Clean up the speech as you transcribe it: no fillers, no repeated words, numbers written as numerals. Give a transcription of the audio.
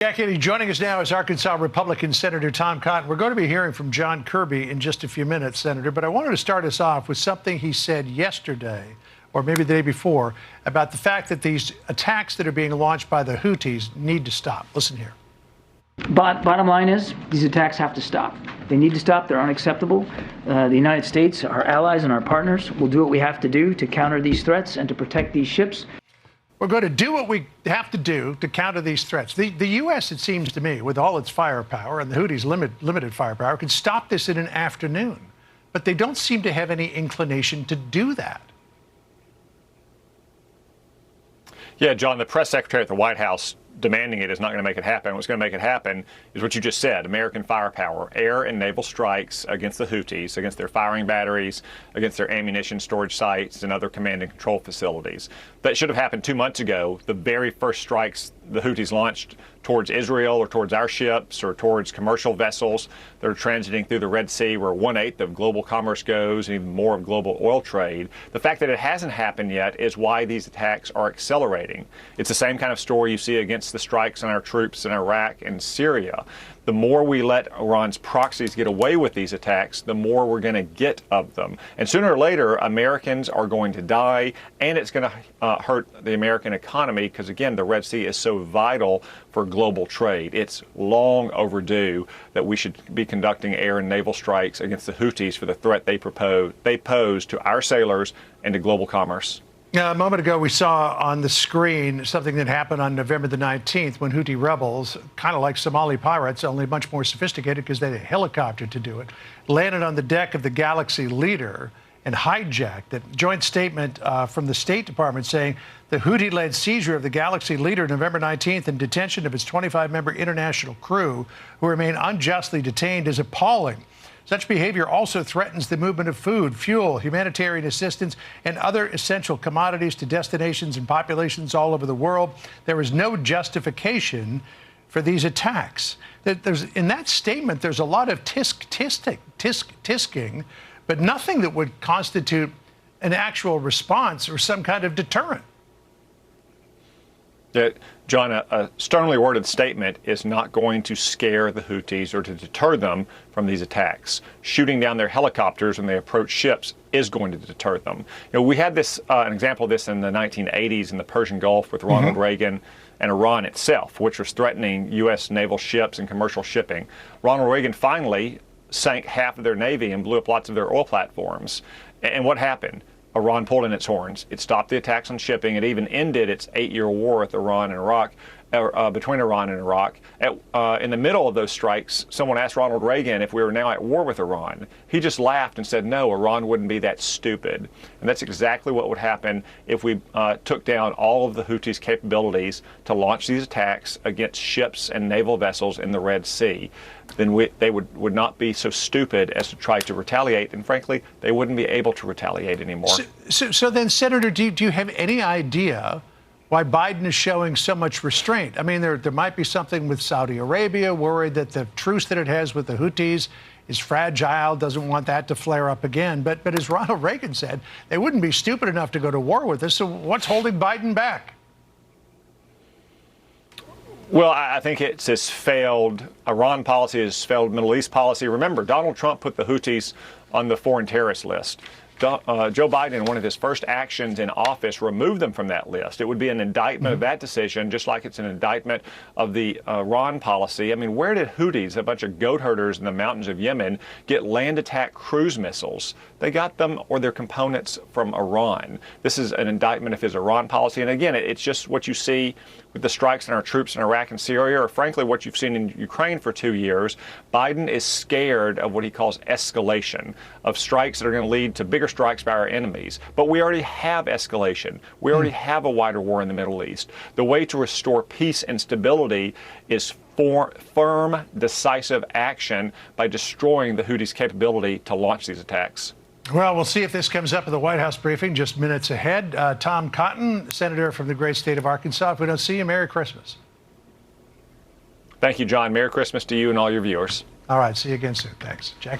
Jackie, joining us now is Arkansas Republican Senator Tom Cotton. We're going to be hearing from John Kirby in just a few minutes, Senator, but I wanted to start us off with something he said yesterday, or maybe the day before, about the fact that these attacks that are being launched by the Houthis need to stop. Listen here. Bottom line is, these attacks have to stop. They need to stop. They're unacceptable. The United States, our allies and our partners, will do what we have to do to counter these threats and to protect these ships. We're going to do what we have to do to counter these threats. The U.S., it seems to me, with all its firepower and the Houthis' limited firepower, could stop this in an afternoon. But they don't seem to have any inclination to do that. Yeah, John, the press secretary at the White House demanding it is not going to make it happen. What's going to make it happen is what you just said, American firepower, air and naval strikes against the Houthis, against their firing batteries, against their ammunition storage sites and other command and control facilities. That should have happened 2 months ago. The very first strikes the Houthis launched towards Israel or towards our ships or towards commercial vessels that are transiting through the Red Sea, where 1/8 of global commerce goes and even more of global oil trade. The fact that it hasn't happened yet is why these attacks are accelerating. It's the same kind of story you see against the strikes on our troops in Iraq and Syria. The more we let Iran's proxies get away with these attacks, the more we're going to get of them. And sooner or later, Americans are going to die, and it's going to hurt the American economy because, again, the Red Sea is so vital for global trade. It's long overdue that we should be conducting air and naval strikes against the Houthis for the threat they pose to our sailors and to global commerce. A moment ago, we saw on the screen something that happened on November the 19th when Houthi rebels, kind of like Somali pirates, only much more sophisticated because they had a helicopter to do it, landed on the deck of the Galaxy Leader and hijacked it. Joint statement from the State Department saying the Houthi-led seizure of the Galaxy Leader November 19th and detention of its 25-member international crew who remain unjustly detained is appalling. Such behavior also threatens the movement of food, fuel, humanitarian assistance, and other essential commodities to destinations and populations all over the world. There is no justification for these attacks. In that statement, there's a lot of tisking, but nothing that would constitute an actual response or some kind of deterrent. John, a sternly worded statement is not going to scare the Houthis or to deter them from these attacks. Shooting down their helicopters when they approach ships is going to deter them. You know, we had this an example of this in the 1980s in the Persian Gulf with Ronald Reagan and Iran itself, which was threatening U.S. naval ships and commercial shipping. Ronald Reagan finally sank half of their Navy and blew up lots of their oil platforms. And what happened? Iran pulled in its horns. It stopped the attacks on shipping. It even ended its 8-year war with Iran and Iraq, between Iran and Iraq. In the middle of those strikes, someone asked Ronald Reagan if we were now at war with Iran. He just laughed and said, no, Iran wouldn't be that stupid. And that's exactly what would happen if we took down all of the Houthis' capabilities to launch these attacks against ships and naval vessels in the Red Sea. Then they would not be so stupid as to try to retaliate. And frankly, they wouldn't be able to retaliate anymore. So then, Senator, do you have any idea why Biden is showing so much restraint? I mean, there might be something with Saudi Arabia, worried that the truce that it has with the Houthis is fragile, doesn't want that to flare up again. But as Ronald Reagan said, they wouldn't be stupid enough to go to war with us. So what's holding Biden back? Well, I think it's his failed Iran policy, his failed Middle East policy. Remember, Donald Trump put the Houthis on the foreign terrorist list. Joe Biden, in one of his first actions in office, removed them from that list. It would be an indictment of that decision, just like it's an indictment of the Iran policy. I mean, where did Houthis, a bunch of goat herders in the mountains of Yemen, get land attack cruise missiles? They got them or their components from Iran. This is an indictment of his Iran policy. And again, it's just what you see with the strikes on our troops in Iraq and Syria, or frankly, what you've seen in Ukraine for 2 years. Biden is scared of what he calls escalation, of strikes that are going to lead to bigger strikes by our enemies. But we already have escalation. We already have a wider war in the Middle East. The way to restore peace and stability is firm, decisive action by destroying the Houthis' capability to launch these attacks. Well, we'll see if this comes up at the White House briefing just minutes ahead. Tom Cotton, Senator from the great state of Arkansas. If we don't see you, Merry Christmas. Thank you, John. Merry Christmas to you and all your viewers. All right. See you again soon. Thanks. Jackie.